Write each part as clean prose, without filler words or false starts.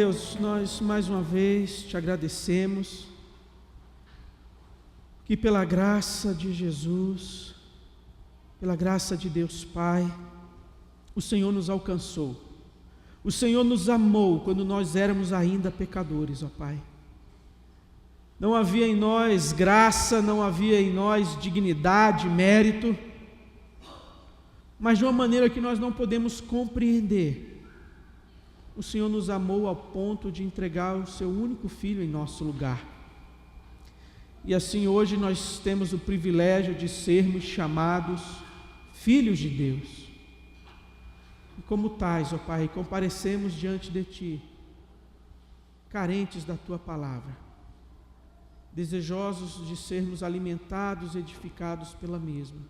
Deus, nós mais uma vez te agradecemos que pela graça de Jesus, pela graça de Deus Pai, o Senhor nos alcançou. O Senhor nos amou quando nós éramos ainda pecadores, ó Pai. Não havia em nós graça, não havia em nós dignidade, mérito, mas de uma maneira que nós não podemos compreender, o Senhor nos amou ao ponto de entregar o seu único Filho em nosso lugar. E assim hoje nós temos o privilégio de sermos chamados filhos de Deus. E como tais, ó Pai, comparecemos diante de Ti, carentes da Tua palavra, desejosos de sermos alimentados, edificados pela mesma.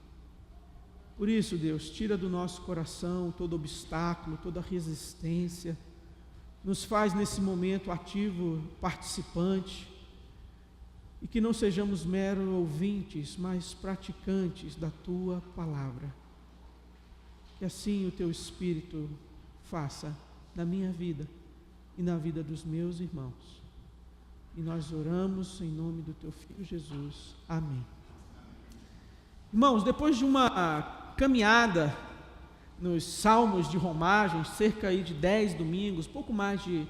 Por isso, Deus, tira do nosso coração todo obstáculo, toda resistência, nos faz nesse momento ativo, participante, e que não sejamos meros ouvintes, mas praticantes da Tua palavra. Que assim o Teu Espírito faça na minha vida e na vida dos meus irmãos. E nós oramos em nome do Teu Filho Jesus. Amém. Irmãos, depois de uma caminhada nos Salmos de Romagem, cerca aí de 10 domingos, pouco mais de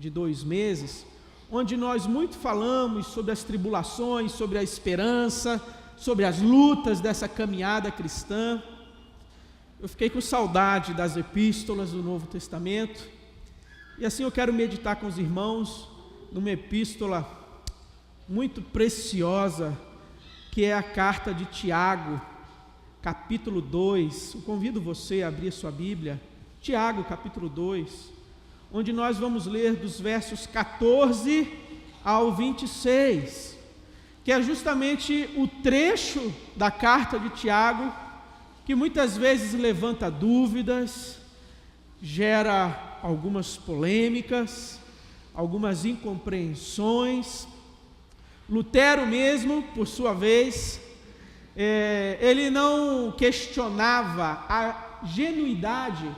2 meses, onde nós muito falamos sobre as tribulações, sobre a esperança, sobre as lutas dessa caminhada cristã, eu fiquei com saudade das epístolas do Novo Testamento, e assim eu quero meditar com os irmãos numa epístola muito preciosa, que é a carta de Tiago, capítulo 2, eu convido você a abrir a sua Bíblia, Tiago, capítulo 2, onde nós vamos ler dos versos 14 ao 26, que é justamente o trecho da carta de Tiago, que muitas vezes levanta dúvidas, gera algumas polêmicas, algumas incompreensões. Lutero mesmo, por sua vez, ele não questionava a genuidade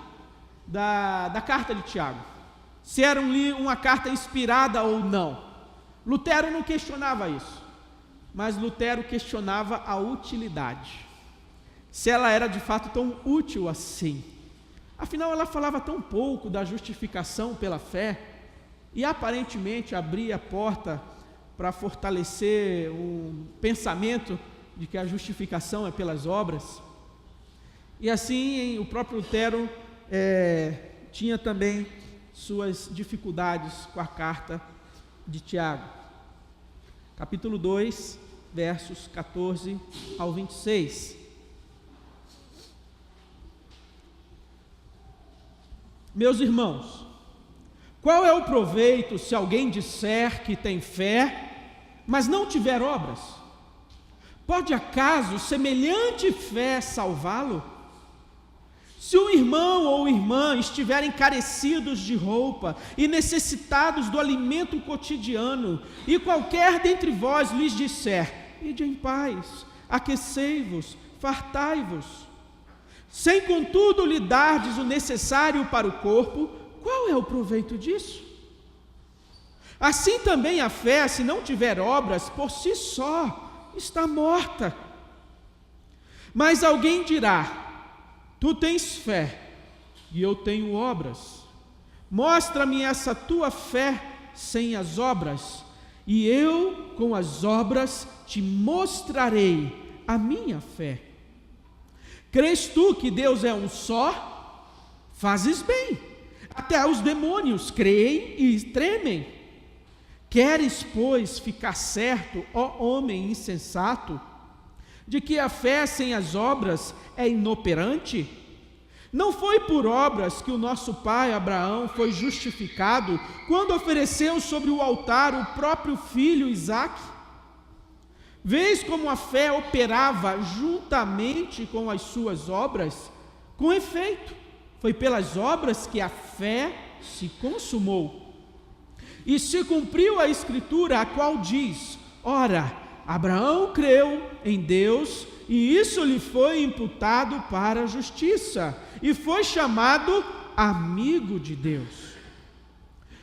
da carta de Tiago, se era uma carta inspirada ou não. Lutero não questionava isso, mas Lutero questionava a utilidade, se ela era de fato tão útil assim. Afinal, ela falava tão pouco da justificação pela fé, e aparentemente abria a porta para fortalecer o pensamento de que a justificação é pelas obras. E assim o próprio Lutero tinha também suas dificuldades com a carta de Tiago. Capítulo 2, versos 14 ao 26. Meus irmãos, qual é o proveito se alguém disser que tem fé, mas não tiver obras? Pode acaso semelhante fé salvá-lo? Se um irmão ou irmã estiverem carecidos de roupa e necessitados do alimento cotidiano, e qualquer dentre vós lhes disser: ide em paz, aquecei-vos, fartai-vos, sem contudo lhe dardes o necessário para o corpo, qual é o proveito disso? Assim também a fé, se não tiver obras, por si só está morta. Mas alguém dirá: tu tens fé, e eu tenho obras. Mostra-me essa tua fé sem as obras, e eu com as obras te mostrarei a minha fé. Crês tu que Deus é um só? Fazes bem. Até os demônios creem e tremem. Queres, pois, ficar certo, ó homem insensato, de que a fé sem as obras é inoperante? Não foi por obras que o nosso pai Abraão foi justificado quando ofereceu sobre o altar o próprio filho Isaque? Vês como a fé operava juntamente com as suas obras? Com efeito, foi pelas obras que a fé se consumou. E se cumpriu a Escritura, a qual diz: ora, Abraão creu em Deus, e isso lhe foi imputado para a justiça, e foi chamado amigo de Deus.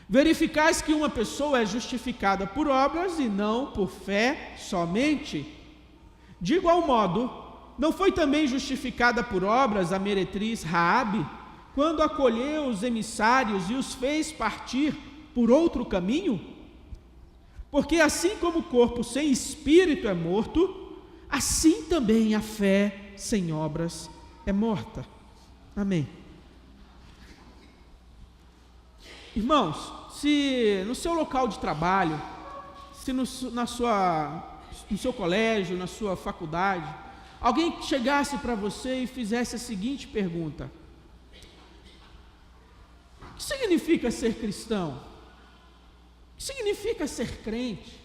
Verificais que uma pessoa é justificada por obras e não por fé somente. De igual modo, não foi também justificada por obras a meretriz Raabe, quando acolheu os emissários e os fez partir por outro caminho? Porque assim como o corpo sem espírito é morto, assim também a fé sem obras é morta. Amém. Irmãos, se no seu local de trabalho, se no seu colégio, na sua faculdade, alguém chegasse para você e fizesse a seguinte pergunta: o que significa ser cristão? O que significa ser crente?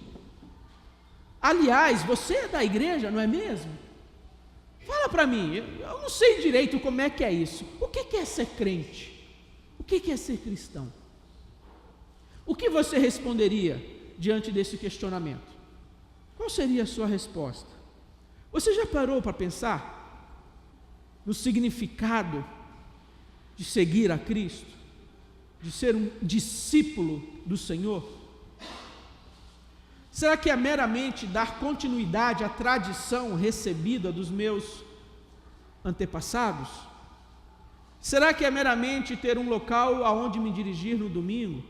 Aliás, você é da igreja, não é mesmo? Fala para mim, eu não sei direito como é que é isso. O que é ser crente? O que é ser cristão? O que você responderia diante desse questionamento? Qual seria a sua resposta? Você já parou para pensar no significado de seguir a Cristo, de ser um discípulo do Senhor? Será que é meramente dar continuidade à tradição recebida dos meus antepassados? Será que é meramente ter um local aonde me dirigir no domingo?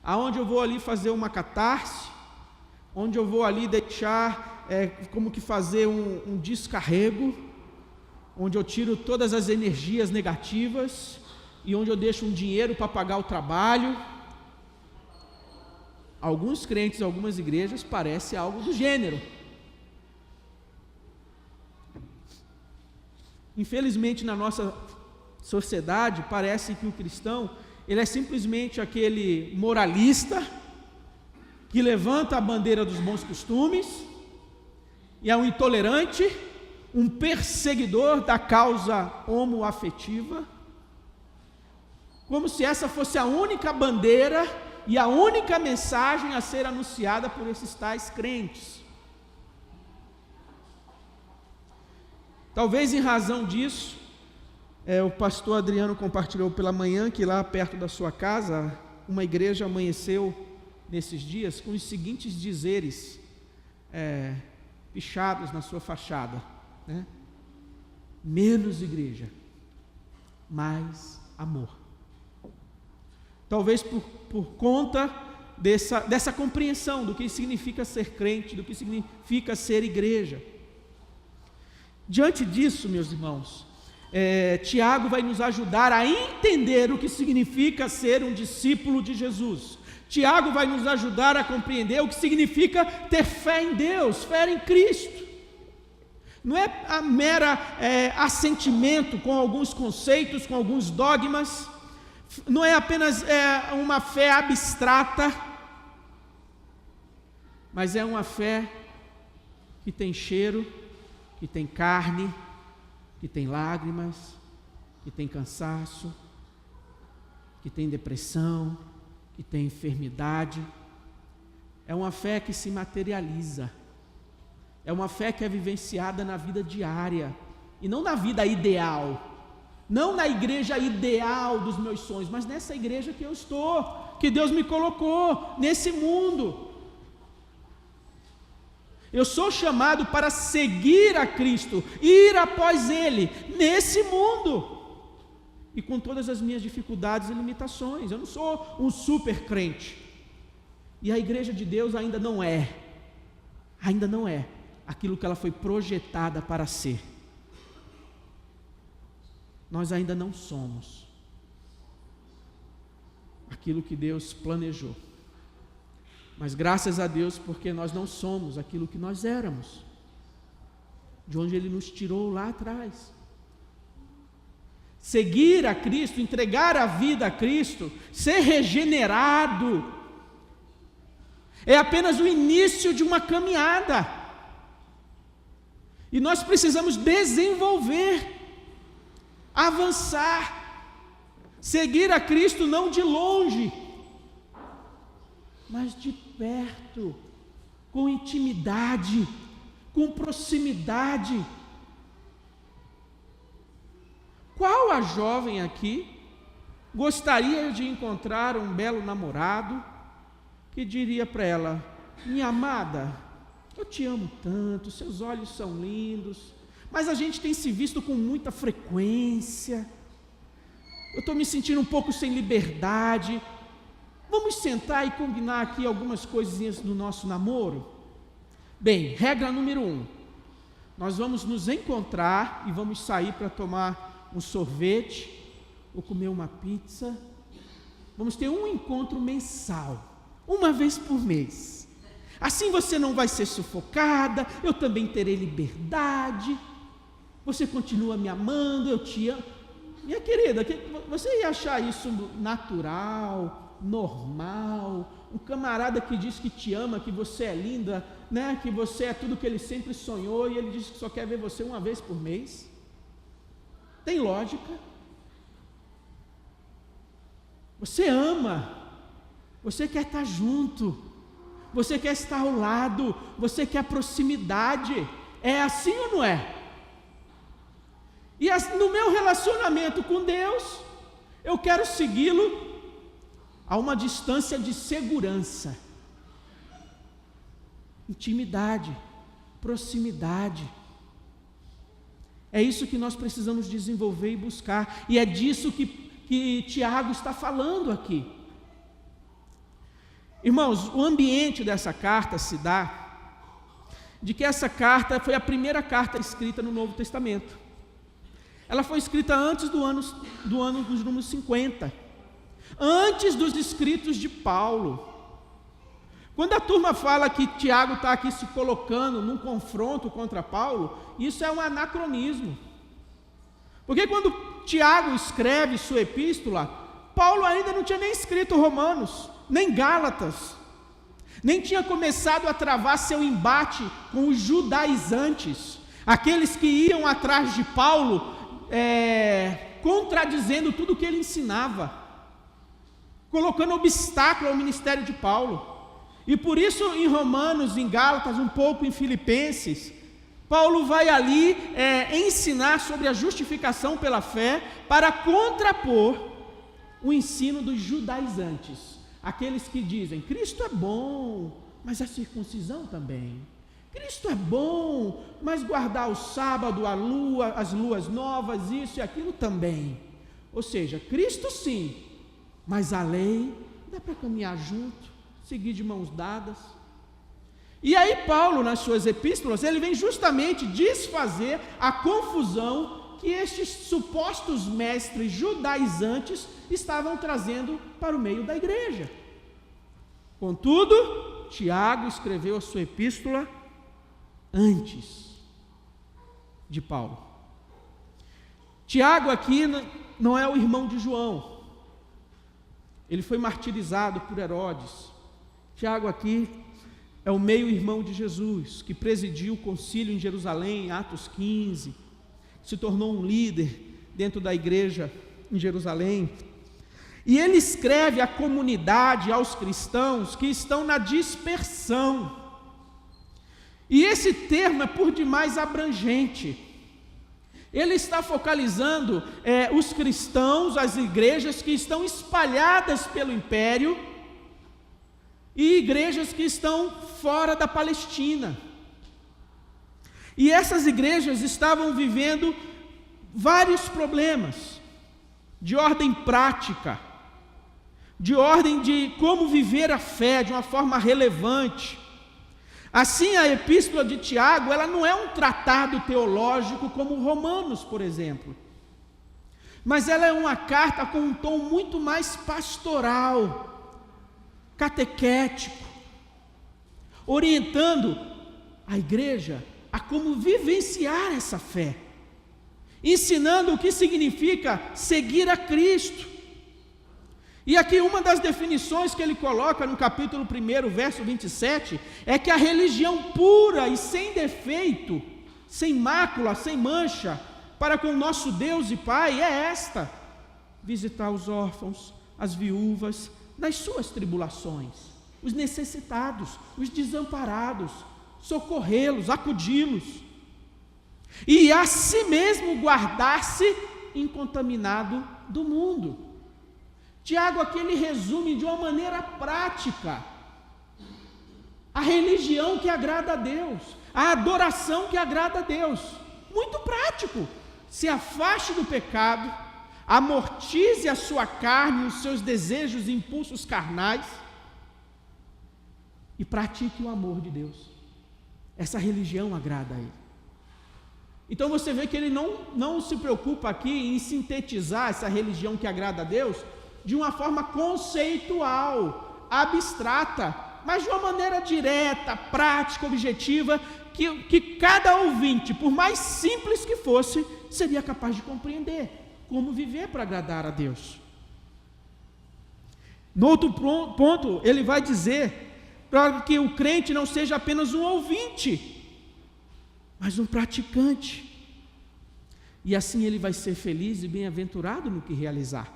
Aonde eu vou ali fazer uma catarse? Onde eu vou ali deixar, como que fazer um descarrego? Onde eu tiro todas as energias negativas e onde eu deixo um dinheiro para pagar o trabalho? Alguns crentes, algumas igrejas, parece algo do gênero. Infelizmente, na nossa sociedade, parece que o cristão, ele é simplesmente aquele moralista que levanta a bandeira dos bons costumes e é um intolerante, um perseguidor da causa homoafetiva, como se essa fosse a única bandeira e a única mensagem a ser anunciada por esses tais crentes. Talvez em razão disso, o pastor Adriano compartilhou pela manhã que lá perto da sua casa, uma igreja amanheceu nesses dias com os seguintes dizeres pichados na sua fachada, né? Menos igreja, mais amor. Talvez por conta dessa compreensão do que significa ser crente, do que significa ser igreja. Diante disso, meus irmãos, Tiago vai nos ajudar a entender o que significa ser um discípulo de Jesus. Tiago vai nos ajudar a compreender o que significa ter fé em Deus, fé em Cristo. Não é a mera assentimento com alguns conceitos, com alguns dogmas. Não é apenas uma fé abstrata, mas é uma fé que tem cheiro, que tem carne, que tem lágrimas, que tem cansaço, que tem depressão, que tem enfermidade. É uma fé que se materializa, é uma fé que é vivenciada na vida diária, e não na vida ideal, não na igreja ideal dos meus sonhos, mas nessa igreja que eu estou, que Deus me colocou, nesse mundo. Eu sou chamado para seguir a Cristo, ir após Ele, nesse mundo, e com todas as minhas dificuldades e limitações. Eu não sou um super crente, e a igreja de Deus ainda não é aquilo que ela foi projetada para ser. Nós ainda não somos aquilo que Deus planejou. Mas graças a Deus, porque nós não somos aquilo que nós éramos, de onde Ele nos tirou lá atrás. Seguir a Cristo, entregar a vida a Cristo, ser regenerado, é apenas o início de uma caminhada. E nós precisamos desenvolver, avançar, seguir a Cristo não de longe, mas de perto, com intimidade, com proximidade. Qual a jovem aqui gostaria de encontrar um belo namorado que diria para ela: minha amada, eu te amo tanto, seus olhos são lindos, mas a gente tem se visto com muita frequência, eu estou me sentindo um pouco sem liberdade, vamos sentar e combinar aqui algumas coisinhas do nosso namoro? Bem, regra número 1, nós vamos nos encontrar e vamos sair para tomar um sorvete, ou comer uma pizza, vamos ter um encontro mensal, uma vez por mês, assim você não vai ser sufocada, eu também terei liberdade, você continua me amando, eu te amo. Minha querida, você ia achar isso natural, normal, um camarada que diz que te ama, que você é linda, né, que você é tudo que ele sempre sonhou, e ele diz que só quer ver você uma vez por mês? Tem lógica? Você ama, você quer estar junto, você quer estar ao lado, você quer proximidade, é assim ou não é? E no meu relacionamento com Deus, eu quero segui-lo a uma distância de segurança, intimidade, proximidade. É isso que nós precisamos desenvolver e buscar, e é disso que Tiago está falando aqui. Irmãos, o ambiente dessa carta se dá de que essa carta foi a primeira carta escrita no Novo Testamento. Ela foi escrita antes do ano dos números 50, antes dos escritos de Paulo. Quando a turma fala que Tiago está aqui se colocando num confronto contra Paulo, isso é um anacronismo. Porque quando Tiago escreve sua epístola, Paulo ainda não tinha nem escrito Romanos, nem Gálatas, nem tinha começado a travar seu embate com os judaizantes, aqueles que iam atrás de Paulo, contradizendo tudo o que ele ensinava, colocando obstáculo ao ministério de Paulo. E por isso em Romanos, em Gálatas, um pouco em Filipenses, Paulo vai ali ensinar sobre a justificação pela fé para contrapor o ensino dos judaizantes, aqueles que dizem: Cristo é bom, mas a circuncisão também. Cristo é bom, mas guardar o sábado, as luas novas, isso e aquilo também. Ou seja, Cristo sim, mas a lei dá para caminhar junto, seguir de mãos dadas. E aí Paulo, nas suas epístolas, ele vem justamente desfazer a confusão que estes supostos mestres judaizantes estavam trazendo para o meio da igreja. Contudo, Tiago escreveu a sua epístola antes de Paulo. Tiago aqui não é o irmão de João, ele foi martirizado por Herodes. Tiago aqui é o meio-irmão de Jesus, que presidiu o concílio em Jerusalém, em Atos 15, se tornou um líder dentro da igreja em Jerusalém, e ele escreve à comunidade, aos cristãos que estão na dispersão, e esse termo é por demais abrangente. Ele está focalizando os cristãos, as igrejas que estão espalhadas pelo império, e igrejas que estão fora da Palestina. E essas igrejas estavam vivendo vários problemas, de ordem prática, de ordem de como viver a fé de uma forma relevante. Assim, a epístola de Tiago, ela não é um tratado teológico como Romanos, por exemplo, mas ela é uma carta com um tom muito mais pastoral, catequético, orientando a igreja a como vivenciar essa fé, ensinando o que significa seguir a Cristo. E aqui uma das definições que ele coloca no capítulo 1, verso 27, é que a religião pura e sem defeito, sem mácula, sem mancha, para com o nosso Deus e Pai é esta: visitar os órfãos, as viúvas, nas suas tribulações, os necessitados, os desamparados, socorrê-los, acudi-los, e a si mesmo guardar-se incontaminado do mundo. Tiago aqui ele resume de uma maneira prática a religião que agrada a Deus, a adoração que agrada a Deus. Muito prático. Se afaste do pecado, amortize a sua carne, os seus desejos e impulsos carnais e pratique o amor de Deus. Essa religião agrada a Ele. Então você vê que ele não se preocupa aqui em sintetizar essa religião que agrada a Deus de uma forma conceitual, abstrata, mas de uma maneira direta, prática, objetiva, que cada ouvinte, por mais simples que fosse, seria capaz de compreender como viver para agradar a Deus. No outro ponto, ele vai dizer para que o crente não seja apenas um ouvinte, mas um praticante. E assim ele vai ser feliz e bem-aventurado no que realizar.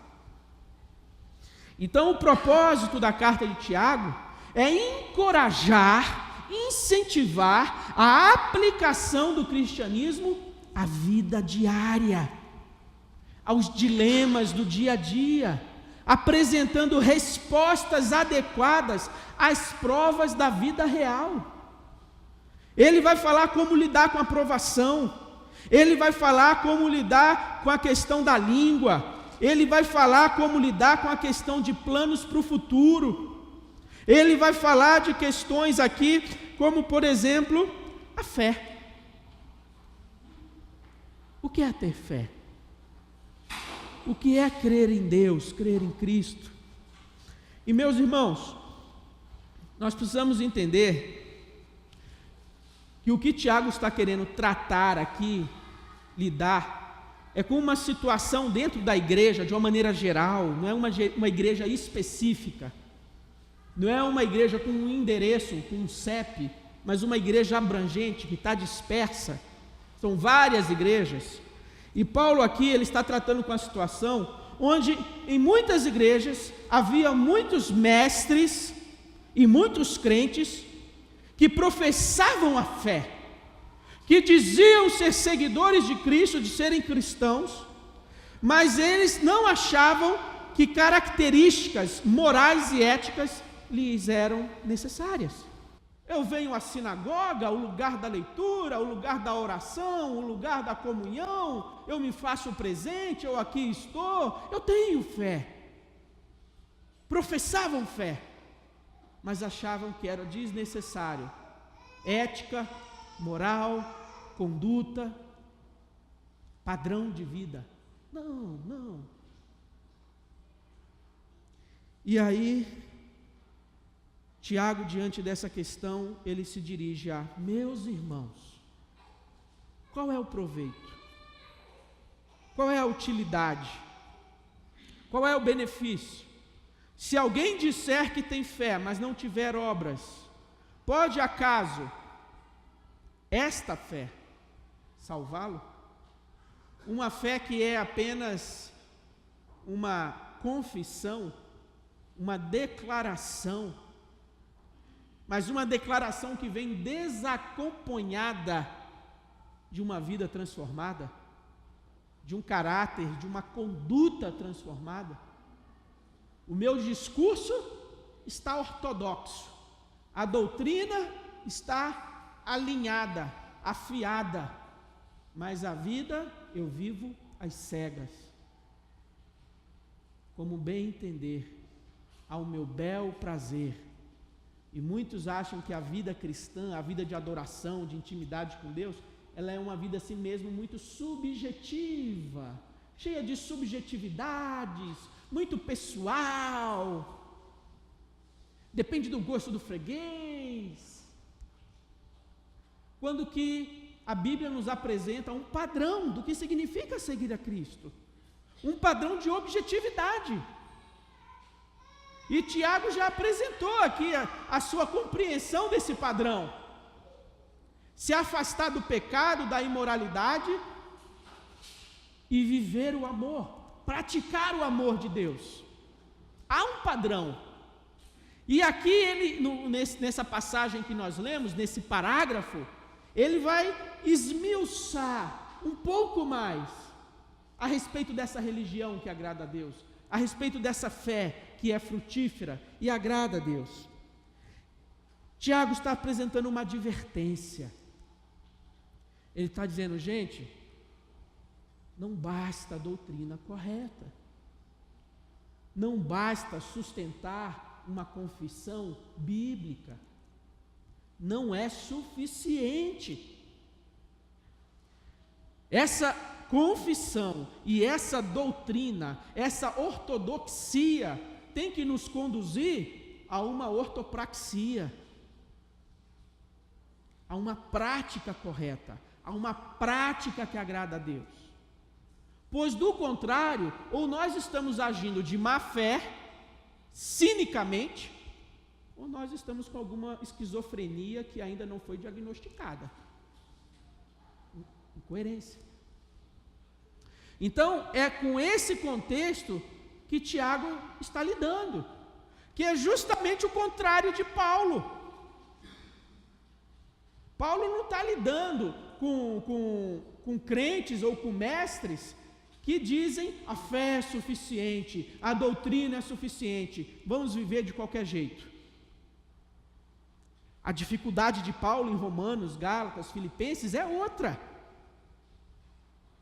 Então, o propósito da carta de Tiago é encorajar, incentivar a aplicação do cristianismo à vida diária, aos dilemas do dia a dia, apresentando respostas adequadas às provas da vida real. Ele vai falar como lidar com a provação, ele vai falar como lidar com a questão da língua, ele vai falar como lidar com a questão de planos para o futuro, ele vai falar de questões aqui, como por exemplo, a fé. O que é ter fé? O que é crer em Deus, crer em Cristo? E meus irmãos, nós precisamos entender que o que Tiago está querendo tratar aqui, lidar, é com uma situação dentro da igreja, de uma maneira geral, não é uma igreja específica, não é uma igreja com um endereço, com um CEP, mas uma igreja abrangente, que está dispersa, são várias igrejas, e Paulo aqui, ele está tratando com a situação, onde em muitas igrejas, havia muitos mestres, e muitos crentes, que professavam a fé, que diziam ser seguidores de Cristo, de serem cristãos, mas eles não achavam que características morais e éticas lhes eram necessárias. Eu venho à sinagoga, o lugar da leitura, o lugar da oração, o lugar da comunhão, eu me faço presente, eu aqui estou, eu tenho fé. Professavam fé, mas achavam que era desnecessário. Ética, moral, conduta, padrão de vida. Não. E aí, Tiago, diante dessa questão, ele se dirige a: meus irmãos, qual é o proveito? Qual é a utilidade? Qual é o benefício? Se alguém disser que tem fé, mas não tiver obras, pode acaso esta fé salvá-lo? Uma fé que é apenas uma confissão, uma declaração, mas uma declaração que vem desacompanhada de uma vida transformada, de um caráter, de uma conduta transformada. O meu discurso está ortodoxo, a doutrina está alinhada, afiada, mas a vida eu vivo às cegas, como bem entender, ao meu bel prazer. E muitos acham que a vida cristã, a vida de adoração, de intimidade com Deus, ela é uma vida assim mesmo muito subjetiva, cheia de subjetividades, muito pessoal, depende do gosto do freguês, quando que a Bíblia nos apresenta um padrão do que significa seguir a Cristo, um padrão de objetividade. E Tiago já apresentou aqui a sua compreensão desse padrão: se afastar do pecado, da imoralidade e viver o amor, praticar o amor de Deus. Há um padrão. E aqui ele, nessa passagem que nós lemos, nesse parágrafo, ele vai esmiuçar um pouco mais a respeito dessa religião que agrada a Deus, a respeito dessa fé que é frutífera e agrada a Deus. Tiago está apresentando uma advertência. Ele está dizendo, gente, não basta a doutrina correta, não basta sustentar uma confissão bíblica, não é suficiente. Essa confissão e essa doutrina, essa ortodoxia, tem que nos conduzir a uma ortopraxia, a uma prática correta, a uma prática que agrada a Deus. Pois do contrário, ou nós estamos agindo de má fé, cinicamente, ou nós estamos com alguma esquizofrenia que ainda não foi diagnosticada. Incoerência. Então, é com esse contexto que Tiago está lidando, que é justamente o contrário de Paulo. Paulo não está lidando com crentes ou com mestres que dizem a fé é suficiente, a doutrina é suficiente, vamos viver de qualquer jeito. A dificuldade de Paulo em Romanos, Gálatas, Filipenses é outra.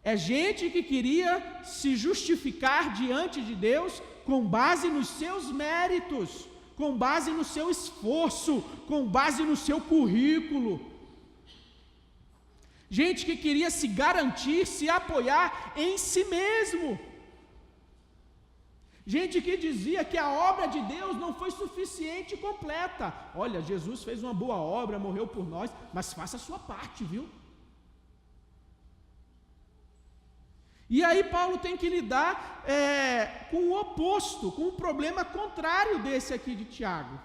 É gente que queria se justificar diante de Deus com base nos seus méritos, com base no seu esforço, com base no seu currículo. Gente que queria se garantir, se apoiar em si mesmo. Gente que dizia que a obra de Deus não foi suficiente e completa. Olha, Jesus fez uma boa obra, morreu por nós, mas faça a sua parte, viu? E aí Paulo tem que lidar com o oposto, com o problema contrário desse aqui de Tiago.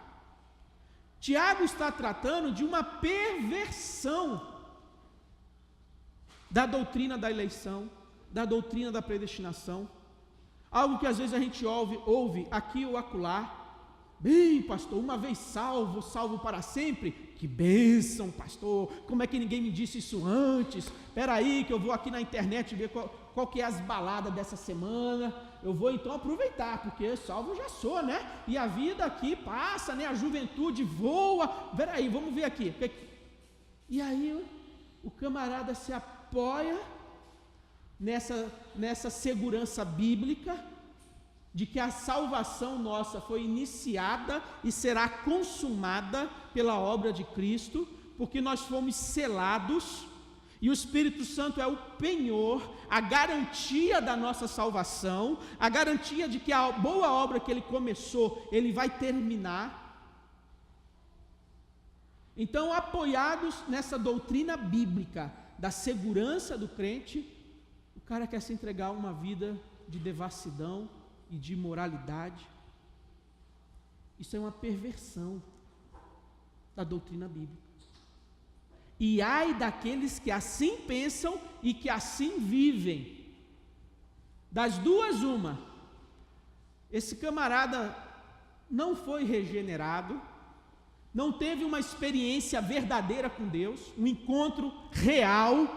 Tiago está tratando de uma perversão da doutrina da eleição, da doutrina da predestinação, algo que às vezes a gente ouve aqui ou acolá. Bem, pastor, uma vez salvo, salvo para sempre? Que bênção, pastor, como é que ninguém me disse isso antes? Espera aí que eu vou aqui na internet ver qual que é as baladas dessa semana, eu vou então aproveitar, porque salvo eu já sou, né? E a vida aqui passa, né? A juventude voa, espera aí, vamos ver aqui. E aí o camarada se apoia nessa segurança bíblica, de que a salvação nossa foi iniciada e será consumada pela obra de Cristo, porque nós fomos selados, e o Espírito Santo é o penhor, a garantia da nossa salvação, a garantia de que a boa obra que Ele começou, Ele vai terminar. Então, apoiados nessa doutrina bíblica, da segurança do crente, o cara quer se entregar a uma vida de devassidão e de imoralidade. Isso é uma perversão da doutrina bíblica. E ai daqueles que assim pensam e que assim vivem. Das duas, uma. Esse camarada não foi regenerado, não teve uma experiência verdadeira com Deus, um encontro real.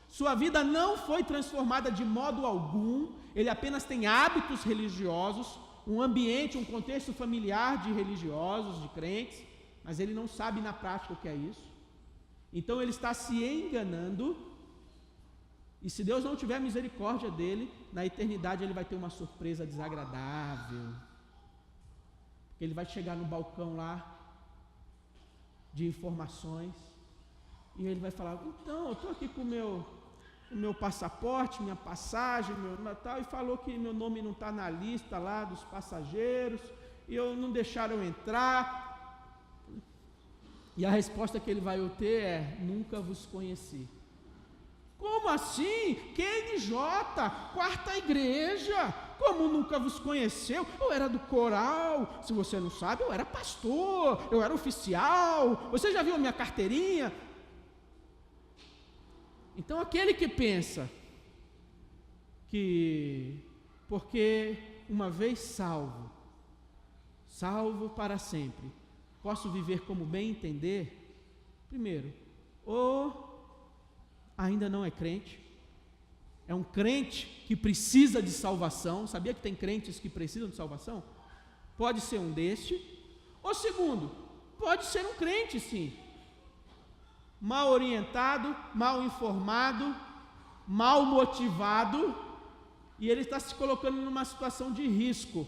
Sua vida não foi transformada de modo algum, ele apenas tem hábitos religiosos, um ambiente, um contexto familiar de religiosos, de crentes, mas ele não sabe na prática o que é isso. Então ele está se enganando, e se Deus não tiver misericórdia dele, na eternidade ele vai ter uma surpresa desagradável. Ele vai chegar no balcão lá, de informações, e ele vai falar, então, eu estou aqui com o meu passaporte, minha passagem, meu tal, e falou que meu nome não está na lista lá dos passageiros, e não deixaram entrar. E a resposta que ele vai ter é, nunca vos conheci. Como assim? QNJ, quarta igreja, como nunca vos conheceu? Eu era do coral, se você não sabe, eu era pastor, eu era oficial, você já viu a minha carteirinha? Então aquele que pensa que porque uma vez salvo para sempre, posso viver como bem entender, primeiro, ou ainda não é crente, é um crente que precisa de salvação. Sabia que tem crentes que precisam de salvação? Pode ser um deste. Ou segundo, pode ser um crente, sim, mal orientado, mal informado, mal motivado, e ele está se colocando numa situação de risco,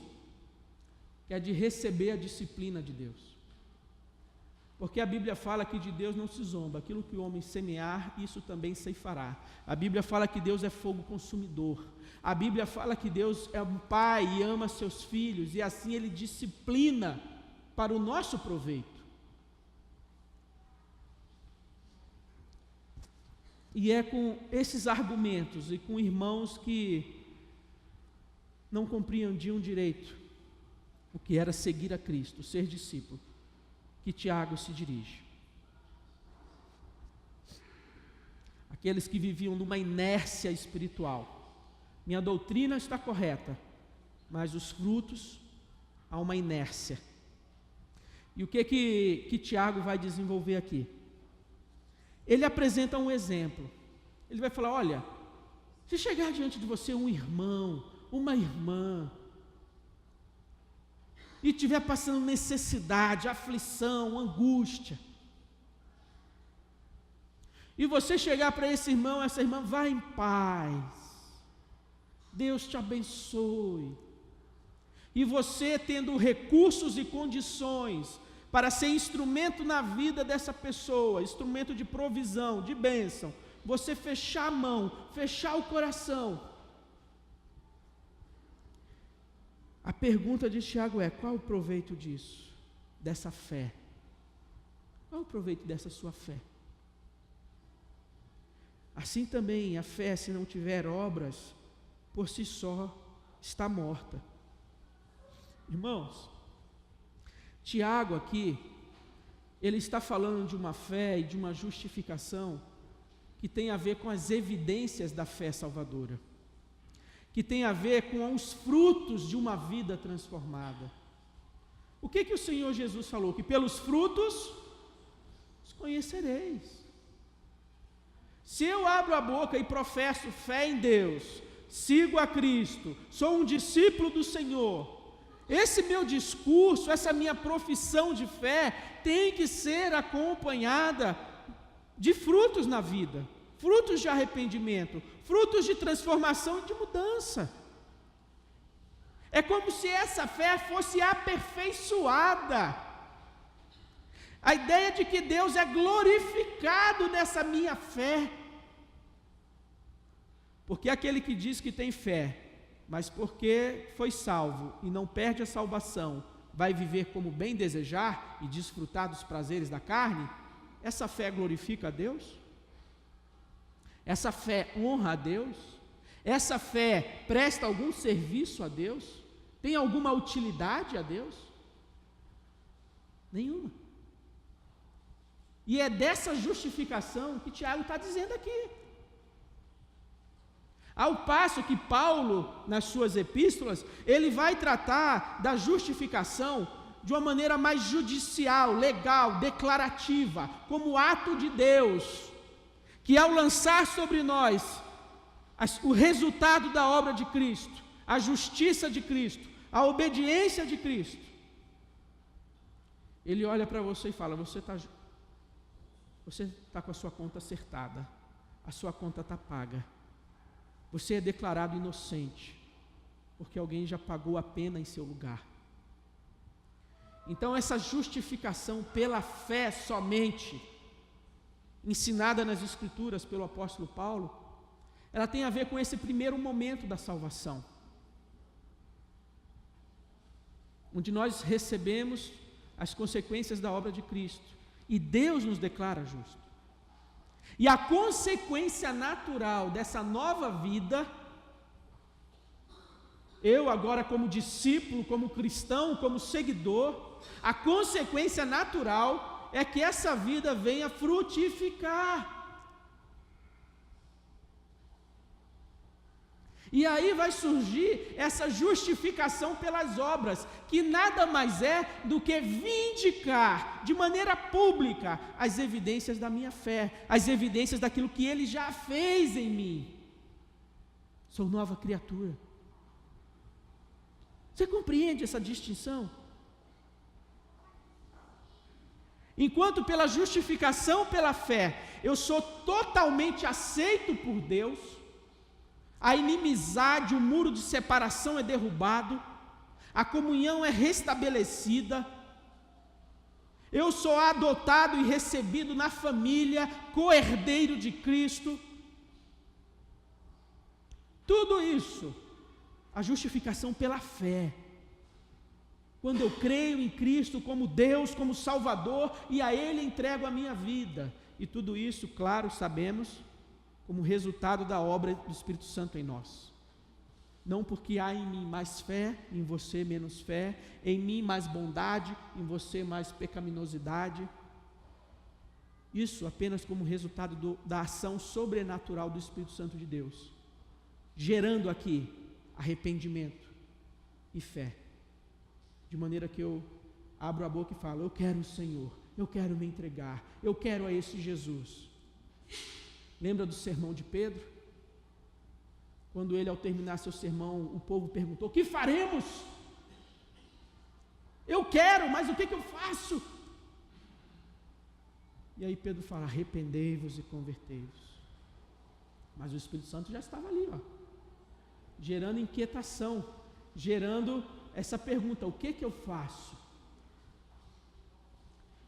que é de receber a disciplina de Deus. Porque a Bíblia fala que de Deus não se zomba, aquilo que o homem semear, isso também ceifará. A Bíblia fala que Deus é fogo consumidor. A Bíblia fala que Deus é um pai e ama seus filhos, e assim Ele disciplina para o nosso proveito. E é com esses argumentos e com irmãos que não compreendiam direito o que era seguir a Cristo, ser discípulo, que Tiago se dirige. Aqueles que viviam numa inércia espiritual. Minha doutrina está correta, mas os frutos, há uma inércia. E o que Tiago vai desenvolver aqui? Ele apresenta um exemplo. Ele vai falar: olha, se chegar diante de você um irmão, uma irmã, e estiver passando necessidade, aflição, angústia, e você chegar para esse irmão, essa irmã, vá em paz, Deus te abençoe, e você tendo recursos e condições para ser instrumento na vida dessa pessoa, instrumento de provisão, de bênção, você fechar a mão, fechar o coração. A pergunta de Tiago é: qual o proveito disso, dessa fé? Qual o proveito dessa sua fé? Assim também a fé, se não tiver obras, por si só está morta. Irmãos, Tiago aqui, ele está falando de uma fé e de uma justificação que tem a ver com as evidências da fé salvadora, que tem a ver com os frutos de uma vida transformada. O que o Senhor Jesus falou? Que pelos frutos os conhecereis. Se eu abro a boca e professo fé em Deus, sigo a Cristo, sou um discípulo do Senhor, esse meu discurso, essa minha profissão de fé tem que ser acompanhada de frutos na vida, frutos de arrependimento, frutos de transformação e de mudança. É como se essa fé fosse aperfeiçoada. A ideia de que Deus é glorificado nessa minha fé. Porque aquele que diz que tem fé, mas porque foi salvo e não perde a salvação, vai viver como bem desejar e desfrutar dos prazeres da carne, essa fé glorifica a Deus? Essa fé honra a Deus? Essa fé presta algum serviço a Deus? Tem alguma utilidade a Deus? Nenhuma. E é dessa justificação que Tiago está dizendo aqui. Ao passo que Paulo, nas suas epístolas, ele vai tratar da justificação de uma maneira mais judicial, legal, declarativa, como ato de Deus, que ao lançar sobre nós o resultado da obra de Cristo, a justiça de Cristo, a obediência de Cristo, Ele olha para você e fala: você está com a sua conta acertada, a sua conta está paga, você é declarado inocente, porque alguém já pagou a pena em seu lugar. Então essa justificação pela fé somente, ensinada nas Escrituras pelo apóstolo Paulo, ela tem a ver com esse primeiro momento da salvação, onde nós recebemos as consequências da obra de Cristo, e Deus nos declara justo. E a consequência natural dessa nova vida, eu agora como discípulo, como cristão, como seguidor, a consequência natural é que essa vida venha frutificar. E aí vai surgir essa justificação pelas obras, que nada mais é do que vindicar de maneira pública as evidências da minha fé, as evidências daquilo que Ele já fez em mim. sou nova criatura. Você compreende essa distinção? Enquanto pela justificação pela fé, eu sou totalmente aceito por Deus, a inimizade, o muro de separação é derrubado, a comunhão é restabelecida, eu sou adotado e recebido na família, co-herdeiro de Cristo. Tudo isso, a justificação pela fé. Quando eu creio em Cristo como Deus, como Salvador, e a Ele entrego a minha vida. E tudo isso, claro, sabemos, como resultado da obra do Espírito Santo em nós. Não porque há em mim mais fé, em você menos fé, em mim mais bondade, em você mais pecaminosidade. Isso apenas como resultado da ação sobrenatural do Espírito Santo de Deus, gerando aqui arrependimento e fé. De maneira que eu abro a boca e falo, eu quero o Senhor, eu quero me entregar, eu quero a esse Jesus. Lembra do sermão de Pedro? Quando ele, ao terminar seu sermão, o povo perguntou, o que faremos? Eu quero, mas o que eu faço? E aí Pedro fala, arrependei-vos e convertei-vos. Mas o Espírito Santo já estava ali, gerando inquietação, gerando essa pergunta, o que eu faço?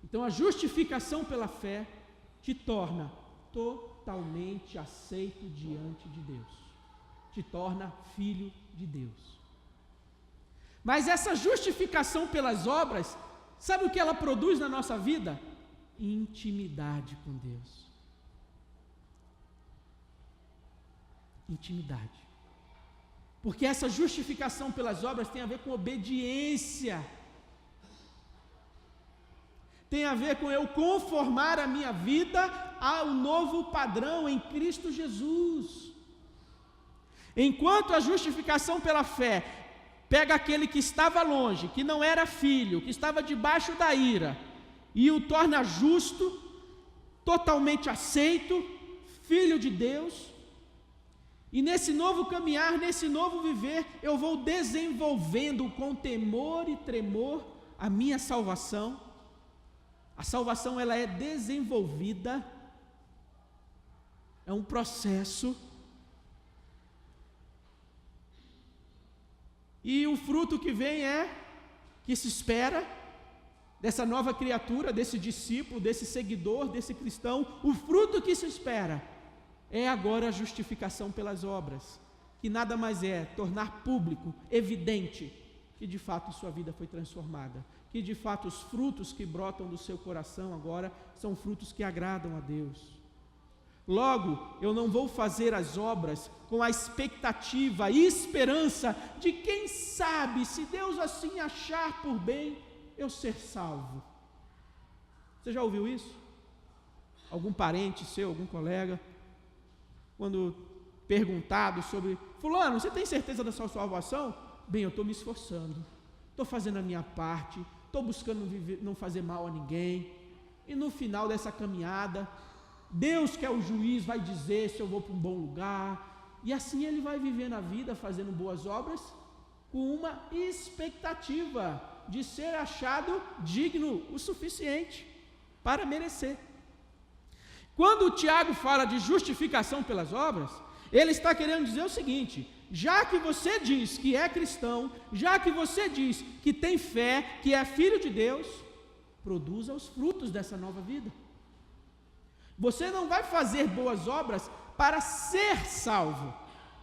Então a justificação pela fé te torna totalmente aceito diante de Deus, te torna filho de Deus. Mas essa justificação pelas obras, sabe o que ela produz na nossa vida? Intimidade com Deus. Intimidade. Porque essa justificação pelas obras tem a ver com obediência, tem a ver com eu conformar a minha vida ao novo padrão em Cristo Jesus. Enquanto a justificação pela fé pega aquele que estava longe, que não era filho, que estava debaixo da ira, e o torna justo, totalmente aceito, filho de Deus. E nesse novo caminhar, nesse novo viver, eu vou desenvolvendo com temor e tremor a minha salvação. A salvação, ela é desenvolvida, é um processo. E o fruto que vem que se espera, dessa nova criatura, desse discípulo, desse seguidor, desse cristão, o fruto que se espera é agora a justificação pelas obras, que nada mais é tornar público, evidente, que de fato sua vida foi transformada, que de fato os frutos que brotam do seu coração agora são frutos que agradam a Deus. Logo, eu não vou fazer as obras com a expectativa, a esperança de quem sabe, se Deus assim achar por bem, eu ser salvo. Você já ouviu isso? Algum parente seu, algum colega, quando perguntado sobre, fulano, você tem certeza da sua salvação? Bem, eu estou me esforçando, estou fazendo a minha parte, estou buscando não fazer mal a ninguém, e no final dessa caminhada, Deus, que é o juiz, vai dizer se eu vou para um bom lugar, e assim ele vai viver na vida, fazendo boas obras, com uma expectativa de ser achado digno o suficiente para merecer. Quando o Tiago fala de justificação pelas obras, ele está querendo dizer o seguinte: já que você diz que é cristão, já que você diz que tem fé, que é filho de Deus, produza os frutos dessa nova vida. Você não vai fazer boas obras para ser salvo,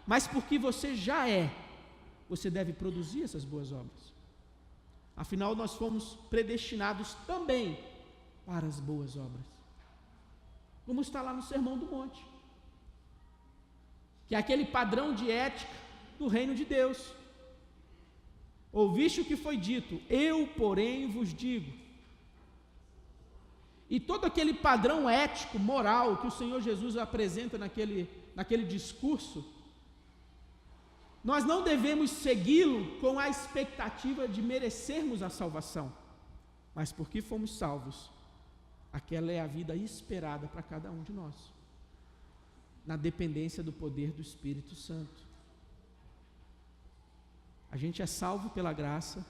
mas porque você já é, você deve produzir essas boas obras. Afinal, nós fomos predestinados também para as boas obras. Como está lá no Sermão do Monte, que é aquele padrão de ética do reino de Deus. Ouviste o que foi dito, eu, porém, vos digo. E todo aquele padrão ético, moral, que o Senhor Jesus apresenta naquele discurso, nós não devemos segui-lo com a expectativa de merecermos a salvação, mas porque fomos salvos, aquela é a vida esperada para cada um de nós, na dependência do poder do Espírito Santo. A gente é salvo pela graça,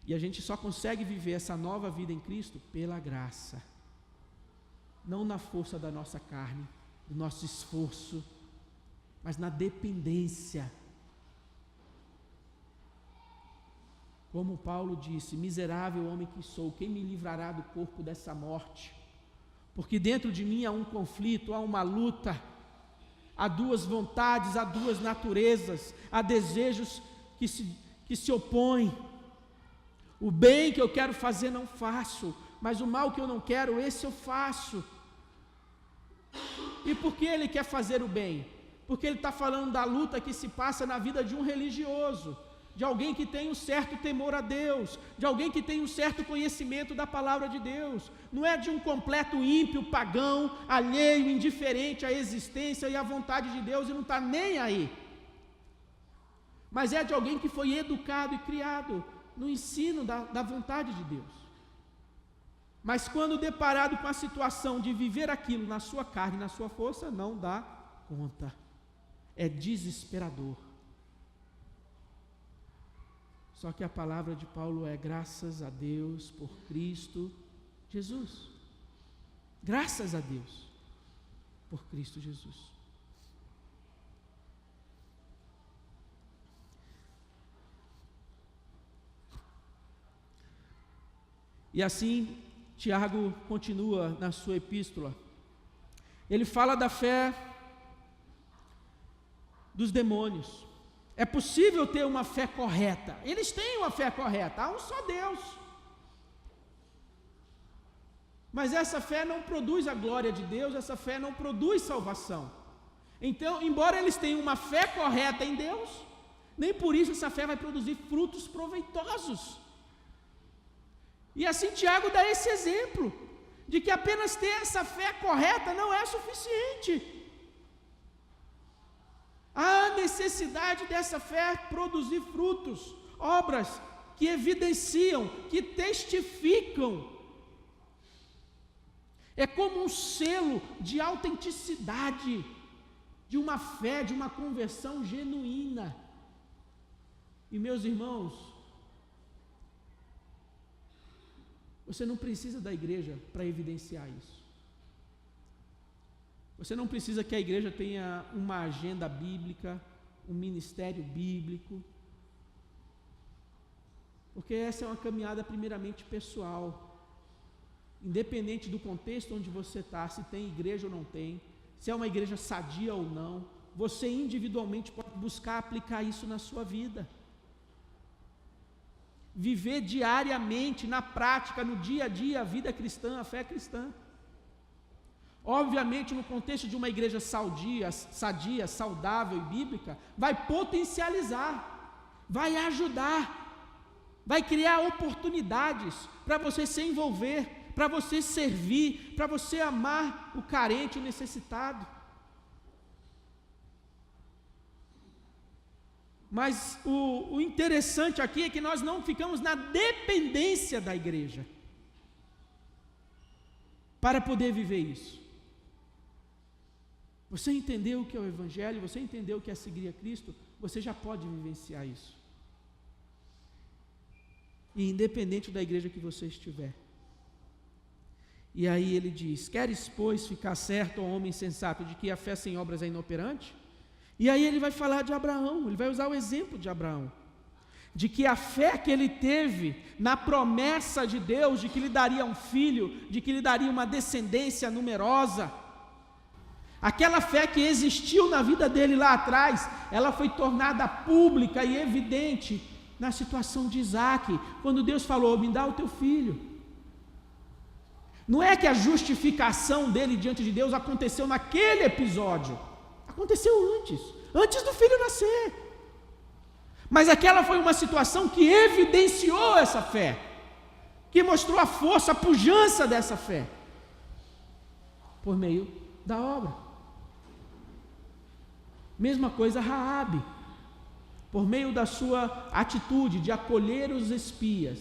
e a gente só consegue viver essa nova vida em Cristo pela graça, não na força da nossa carne, do nosso esforço, mas na dependência. Como Paulo disse: miserável homem que sou, quem me livrará do corpo dessa morte? Porque dentro de mim há um conflito, há uma luta, há duas vontades, há duas naturezas, há desejos que se opõem. O bem que eu quero fazer não faço, mas o mal que eu não quero, esse eu faço. E por que ele quer fazer o bem? Porque ele está falando da luta que se passa na vida de um religioso, de alguém que tem um certo temor a Deus, de alguém que tem um certo conhecimento da palavra de Deus. Não é de um completo ímpio, pagão, alheio, indiferente à existência e à vontade de Deus e não está nem aí. Mas é de alguém que foi educado e criado no ensino da vontade de Deus. Mas quando deparado com a situação de viver aquilo na sua carne, na sua força, não dá conta. É desesperador. Só que a palavra de Paulo é: graças a Deus por Cristo Jesus. Graças a Deus por Cristo Jesus. E assim, Tiago continua na sua epístola. Ele fala da fé dos demônios. É possível ter uma fé correta. Eles têm uma fé correta, há um só Deus. Mas essa fé não produz a glória de Deus, essa fé não produz salvação. Então, embora eles tenham uma fé correta em Deus, nem por isso essa fé vai produzir frutos proveitosos. E assim Tiago dá esse exemplo, de que apenas ter essa fé correta não é suficiente. Há necessidade dessa fé produzir frutos, obras que evidenciam, que testificam. É como um selo de autenticidade, de uma fé, de uma conversão genuína. E meus irmãos, você não precisa da igreja para evidenciar isso. Você não precisa que a igreja tenha uma agenda bíblica, um ministério bíblico, porque essa é uma caminhada primeiramente pessoal. Independente do contexto onde você está, se tem igreja ou não tem, se é uma igreja sadia ou não, você individualmente pode buscar aplicar isso na sua vida. Viver diariamente, na prática, no dia a dia, a vida cristã, a fé cristã. Obviamente, no contexto de uma igreja sadia, saudável e bíblica, vai potencializar, vai ajudar, vai criar oportunidades para você se envolver, para você servir, para você amar o carente, o necessitado. Mas o interessante aqui é que nós não ficamos na dependência da igreja para poder viver isso. Você entendeu o que é o Evangelho, você entendeu o que é seguir a Cristo, você já pode vivenciar isso. E independente da igreja que você estiver. E aí ele diz: queres, pois, ficar certo, ó homem sensato, de que a fé sem obras é inoperante? E aí ele vai falar de Abraão, ele vai usar o exemplo de Abraão, de que a fé que ele teve na promessa de Deus, de que lhe daria um filho, de que lhe daria uma descendência numerosa, aquela fé que existiu na vida dele lá atrás, ela foi tornada pública e evidente na situação de Isaac, quando Deus falou: me dá o teu filho. Não é que a justificação dele diante de Deus aconteceu naquele episódio, aconteceu antes do filho nascer. Mas aquela foi uma situação que evidenciou essa fé, que mostrou a força, a pujança dessa fé, por meio da obra. Mesma coisa Raabe, por meio da sua atitude de acolher os espias,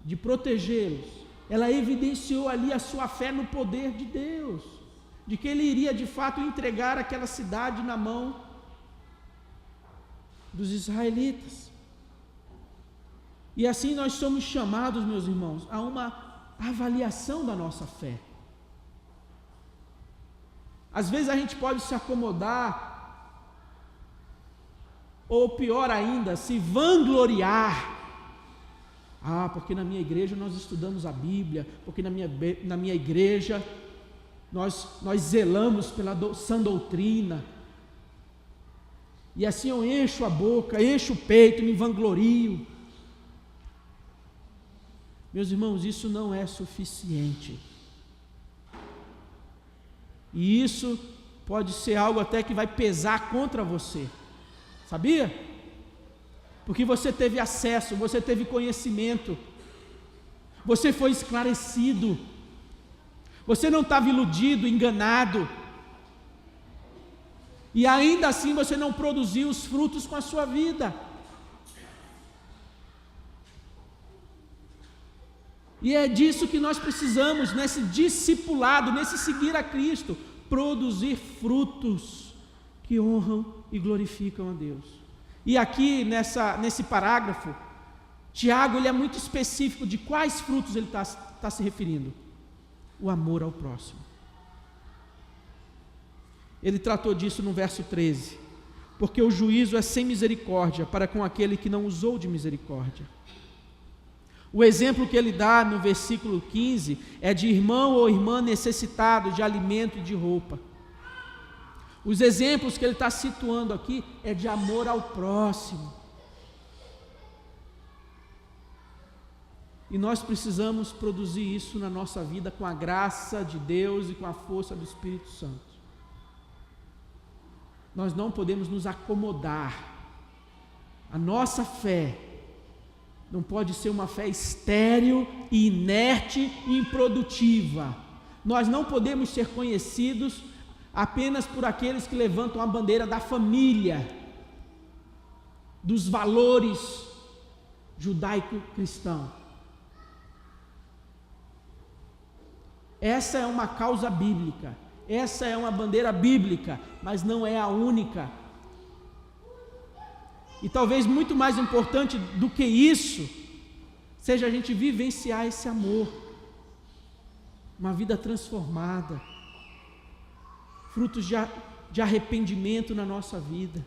de protegê-los, ela evidenciou ali a sua fé no poder de Deus, de que ele iria de fato entregar aquela cidade na mão dos israelitas. E assim nós somos chamados, meus irmãos, a uma avaliação da nossa fé. Às vezes a gente pode se acomodar, ou pior ainda, se vangloriar. Porque na minha igreja nós estudamos a Bíblia, porque na minha igreja nós zelamos pela sã doutrina. E assim eu encho a boca, encho o peito, me vanglorio. Meus irmãos, isso não é suficiente. E isso pode ser algo até que vai pesar contra você. Sabia? Porque você teve acesso, você teve conhecimento, você foi esclarecido, você não estava iludido, enganado, e ainda assim você não produziu os frutos com a sua vida. E é disso que nós precisamos, nesse discipulado, nesse seguir a Cristo, produzir frutos que honram e glorificam a Deus. E aqui nesse parágrafo, Tiago ele é muito específico de quais frutos ele está se referindo. O amor ao próximo. Ele tratou disso no verso 13. Porque o juízo é sem misericórdia para com aquele que não usou de misericórdia. O exemplo que ele dá no versículo 15 é de irmão ou irmã necessitado de alimento e de roupa. Os exemplos que ele está situando aqui é de amor ao próximo. E nós precisamos produzir isso na nossa vida com a graça de Deus e com a força do Espírito Santo. Nós não podemos nos acomodar. A nossa fé não pode ser uma fé estéril, inerte e improdutiva. Nós não podemos ser conhecidos apenas por aqueles que levantam a bandeira da família, dos valores judaico-cristão. Essa é uma causa bíblica, essa é uma bandeira bíblica, mas não é a única. E talvez muito mais importante do que isso, seja a gente vivenciar esse amor, uma vida transformada, frutos de arrependimento na nossa vida.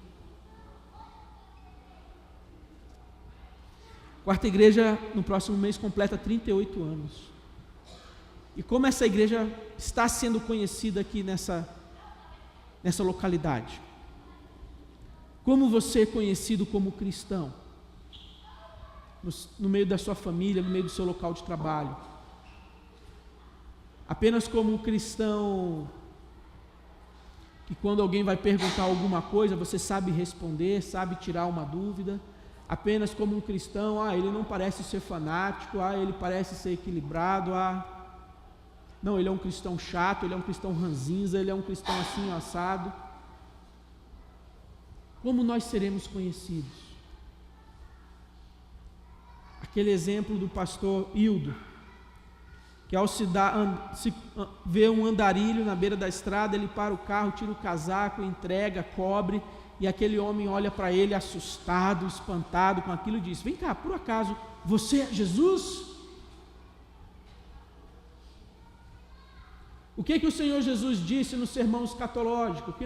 Quarta Igreja, no próximo mês, completa 38 anos. E como essa igreja está sendo conhecida aqui nessa localidade? Como você é conhecido como cristão? No meio da sua família, no meio do seu local de trabalho? Apenas como um cristão que quando alguém vai perguntar alguma coisa, você sabe responder, sabe tirar uma dúvida? Apenas como um cristão, ele não parece ser fanático, ele parece ser equilibrado, não, ele é um cristão chato, ele é um cristão ranzinza, ele é um cristão assim, assado. Como nós seremos conhecidos? Aquele exemplo do pastor Hildo, que ao vê um andarilho na beira da estrada, ele para o carro, tira o casaco, entrega, cobre, e aquele homem olha para ele assustado, espantado com aquilo e diz: vem cá, por acaso você é Jesus? O que o Senhor Jesus disse no sermão escatológico? Que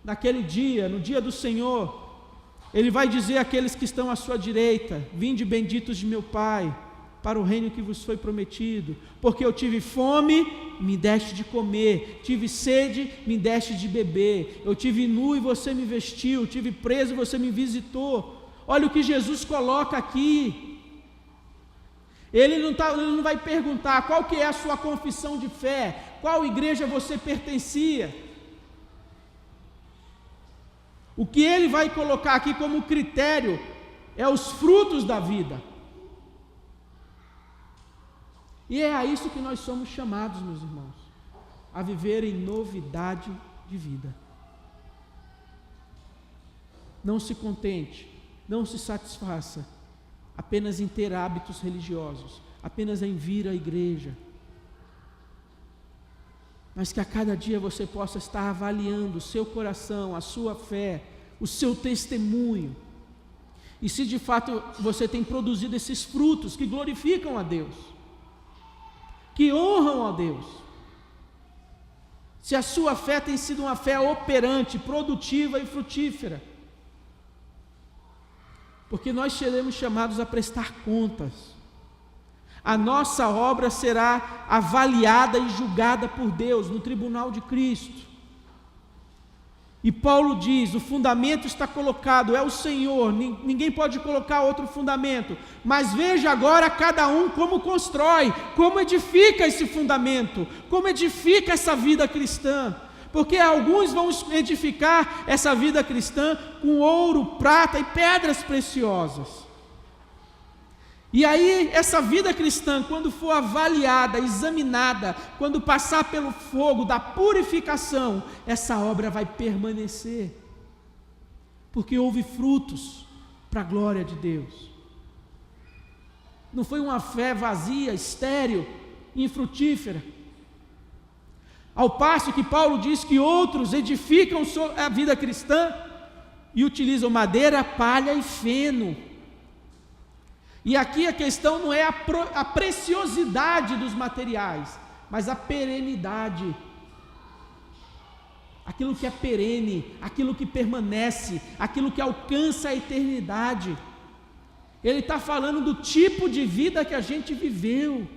naquele dia, no dia do Senhor, Ele vai dizer àqueles que estão à sua direita: vinde benditos de meu Pai, para o reino que vos foi prometido, porque eu tive fome, me deste de comer, tive sede, me deste de beber, eu tive nu e você me vestiu, tive preso e você me visitou. Olha o que Jesus coloca aqui. Ele não vai perguntar qual que é a sua confissão de fé, qual igreja você pertencia. O que ele vai colocar aqui como critério é os frutos da vida. E é a isso que nós somos chamados, meus irmãos, a viver em novidade de vida. Não se contente, não se satisfaça apenas em ter hábitos religiosos, apenas em vir à igreja, mas que a cada dia você possa estar avaliando o seu coração, a sua fé, o seu testemunho, e se de fato você tem produzido esses frutos que glorificam a Deus, que honram a Deus. Se a sua fé tem sido uma fé operante, produtiva e frutífera. Porque nós seremos chamados a prestar contas. A nossa obra será avaliada e julgada por Deus no tribunal de Cristo. E Paulo diz: o fundamento está colocado, é o Senhor, ninguém pode colocar outro fundamento. Mas veja agora cada um como constrói, como edifica esse fundamento, como edifica essa vida cristã. Porque alguns vão edificar essa vida cristã com ouro, prata e pedras preciosas. E aí, essa vida cristã, quando for avaliada, examinada, quando passar pelo fogo da purificação, essa obra vai permanecer, porque houve frutos para a glória de Deus. Não foi uma fé vazia, estéril, infrutífera. Ao passo que Paulo diz que outros edificam a vida cristã e utilizam madeira, palha e feno. E aqui a questão não é a preciosidade dos materiais, mas a perenidade. Aquilo que é perene, aquilo que permanece, aquilo que alcança a eternidade. Ele está falando do tipo de vida que a gente viveu.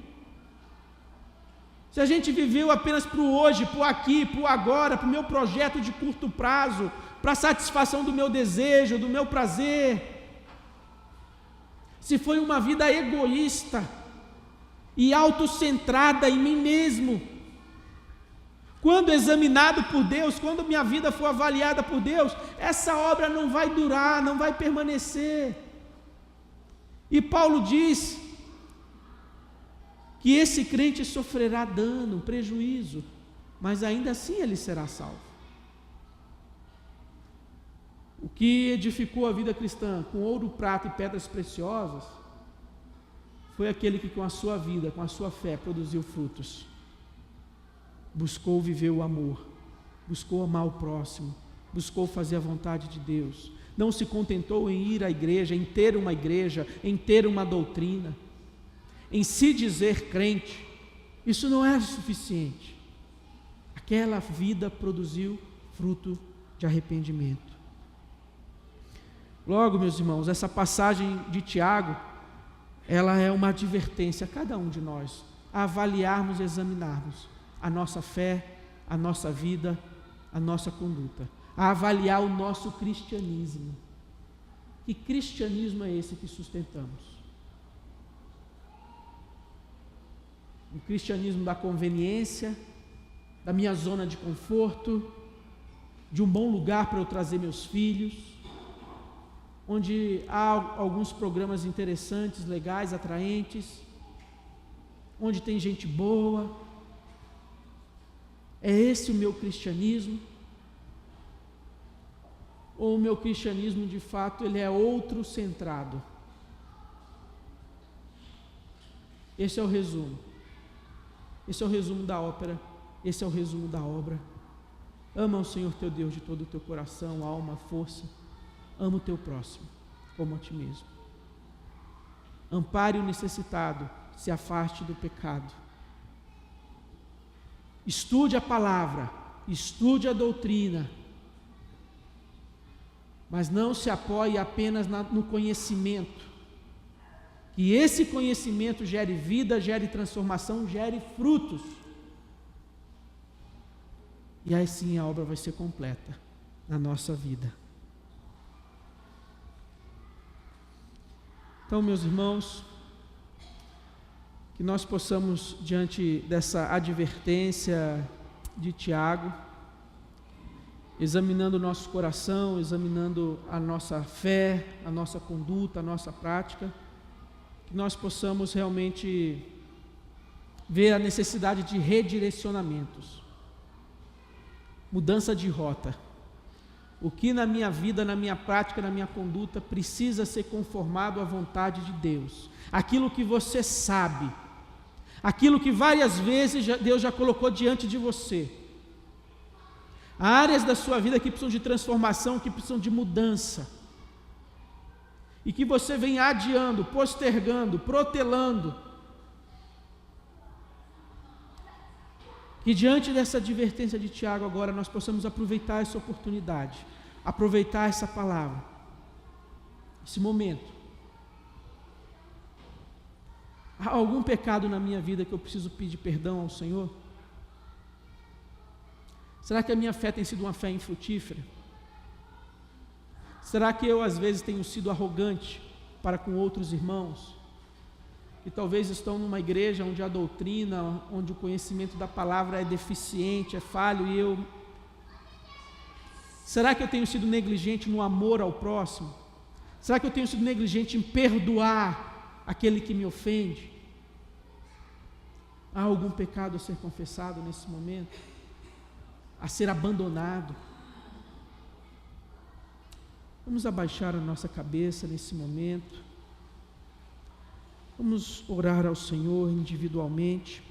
Se a gente viveu apenas para o hoje, para o aqui, para o agora, para o meu projeto de curto prazo, para a satisfação do meu desejo, do meu prazer, se foi uma vida egoísta e autocentrada em mim mesmo, quando examinado por Deus, quando minha vida for avaliada por Deus, essa obra não vai durar, não vai permanecer. E Paulo diz que esse crente sofrerá dano, prejuízo, mas ainda assim ele será salvo. O que edificou a vida cristã com ouro, prata e pedras preciosas foi aquele que com a sua vida, com a sua fé, produziu frutos. Buscou viver o amor, buscou amar o próximo, buscou fazer a vontade de Deus. Não se contentou em ir à igreja, em ter uma doutrina, em se dizer crente. Isso não é suficiente. Aquela vida produziu fruto de arrependimento. Logo, meus irmãos, essa passagem de Tiago, ela é uma advertência a cada um de nós, a avaliarmos e examinarmos a nossa fé, a nossa vida, a nossa conduta, a avaliar o nosso cristianismo. Que cristianismo é esse que sustentamos? O cristianismo da conveniência, da minha zona de conforto, de um bom lugar para eu trazer meus filhos, onde há alguns programas interessantes, legais, atraentes, onde tem gente boa. É esse o meu cristianismo? Ou o meu cristianismo, de fato, ele é outro centrado? Esse é o resumo. Esse é o resumo da ópera, esse é o resumo da obra. Ama o Senhor teu Deus de todo o teu coração, alma, força. Ama o teu próximo, como a ti mesmo. Ampare o necessitado, se afaste do pecado. Estude a palavra, estude a doutrina, mas não se apoie apenas no conhecimento. Que esse conhecimento gere vida, gere transformação, gere frutos. E aí sim a obra vai ser completa na nossa vida. Então, meus irmãos, que nós possamos, diante dessa advertência de Tiago, examinando o nosso coração, examinando a nossa fé, a nossa conduta, a nossa prática, que nós possamos realmente ver a necessidade de redirecionamentos, mudança de rota. O que na minha vida, na minha prática, na minha conduta precisa ser conformado à vontade de Deus. Aquilo que você sabe, aquilo que várias vezes Deus já colocou diante de você. Há áreas da sua vida que precisam de transformação, que precisam de mudança. e que você vem adiando, postergando, protelando, que diante dessa advertência de Tiago agora nós possamos aproveitar essa oportunidade, aproveitar essa palavra, esse momento. Há algum pecado na minha vida que eu preciso pedir perdão ao Senhor? Será que a minha fé tem sido uma fé infrutífera? Será que eu às vezes tenho sido arrogante para com outros irmãos, que talvez estão numa igreja onde a doutrina, onde o conhecimento da palavra é deficiente, é falho, e eu... Será que eu tenho sido negligente no amor ao próximo? Será que eu tenho sido negligente em perdoar aquele que me ofende? Há algum pecado a ser confessado nesse momento? A ser abandonado? Vamos abaixar a nossa cabeça nesse momento. Vamos orar ao Senhor individualmente.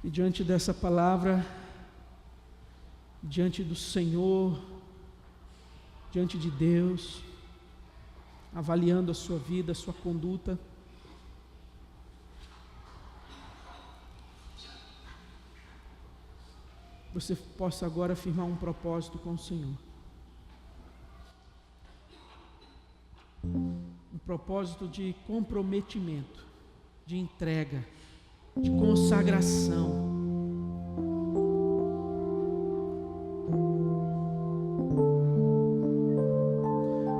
E diante dessa palavra, diante do Senhor, diante de Deus, avaliando a sua vida, a sua conduta, você possa agora firmar um propósito com o Senhor. Um propósito de comprometimento, de entrega, de consagração.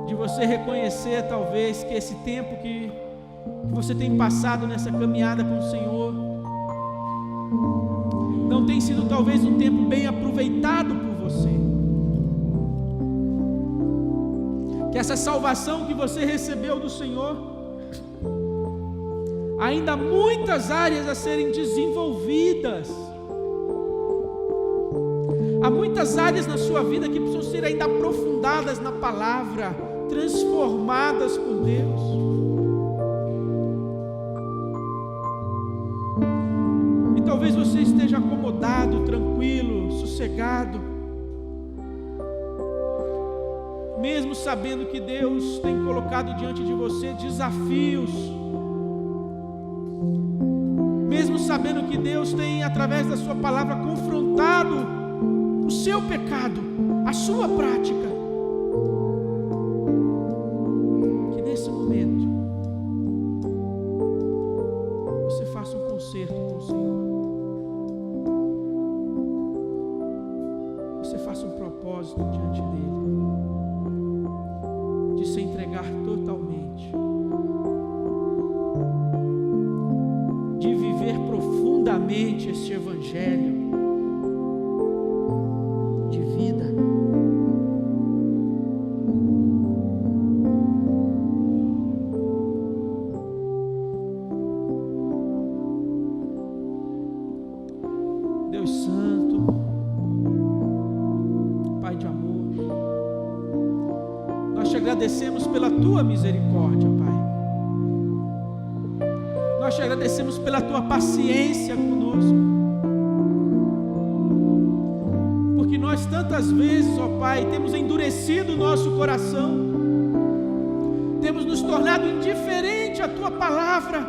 De você reconhecer talvez que esse tempo que você tem passado nessa caminhada com o Senhor não tem sido talvez um tempo bem aproveitado por você. Que essa salvação que você recebeu do Senhor, ainda há muitas áreas a serem desenvolvidas. Há muitas áreas na sua vida que precisam ser ainda aprofundadas na palavra, transformadas por Deus. Talvez você esteja acomodado, tranquilo, sossegado, mesmo sabendo que Deus tem colocado diante de você desafios, mesmo sabendo que Deus tem, através da sua palavra, confrontado o seu pecado, a sua prática, que nesse momento você faça um concerto com o Senhor. Você faça um propósito diante dele, de se entregar totalmente, de viver profundamente este evangelho de vida. Deus Santo, Pai de amor, nós te agradecemos pela tua misericórdia, Pai. Nós te agradecemos pela tua paciência conosco, porque nós tantas vezes, ó Pai, temos endurecido o nosso coração, temos nos tornado indiferente à tua palavra,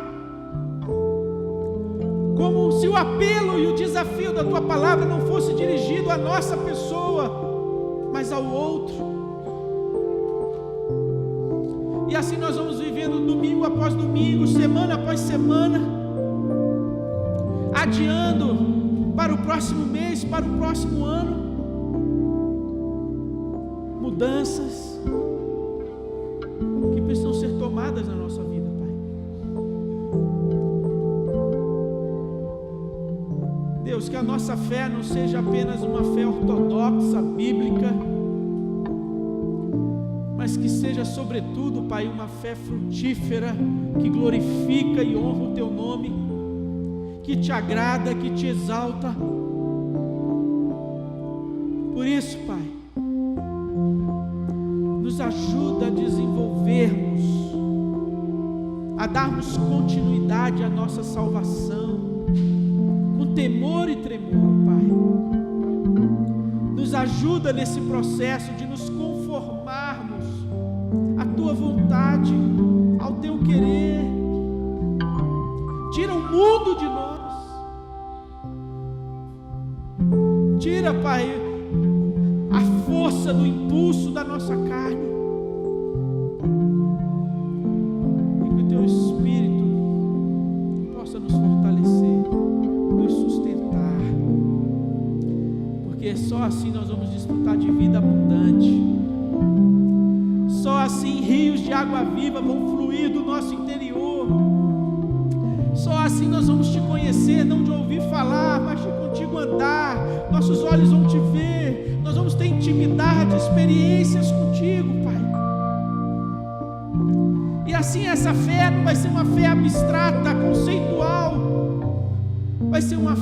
como se o apelo e o desafio da tua palavra não fosse dirigido à nossa pessoa, mas ao outro. E assim nós vamos vivendo domingo após domingo, semana após semana, adiando para o próximo mês, para o próximo ano, mudanças que precisam ser tomadas na nossa vida, Pai. Deus, que a nossa fé não seja apenas uma fé ortodoxa, bíblica, mas que seja sobretudo, Pai, uma fé frutífera, que glorifica e honra o Teu nome, que Te agrada, que Te exalta. Por isso, Pai, nos ajuda a desenvolvermos, a darmos continuidade à nossa salvação, com temor e tremor, Pai. Nos ajuda nesse processo de nos conformarmos à Tua vontade, ao Teu querer. Tira o mundo de nós. Tira, Pai, a força do impulso da nossa carne. E que o Teu Espírito possa nos fortalecer, nos sustentar. Porque só assim nós vamos desfrutar de vida abundante. Só assim rios de água viva vão fluir do nosso interior. Só assim nós vamos Te conhecer, não de ouvir falar, mas de contigo andar. Nossos olhos vão Te ver, nós vamos ter intimidade, experiências contigo, Pai. E assim essa fé não vai ser uma fé abstrata, conceitual. Vai ser uma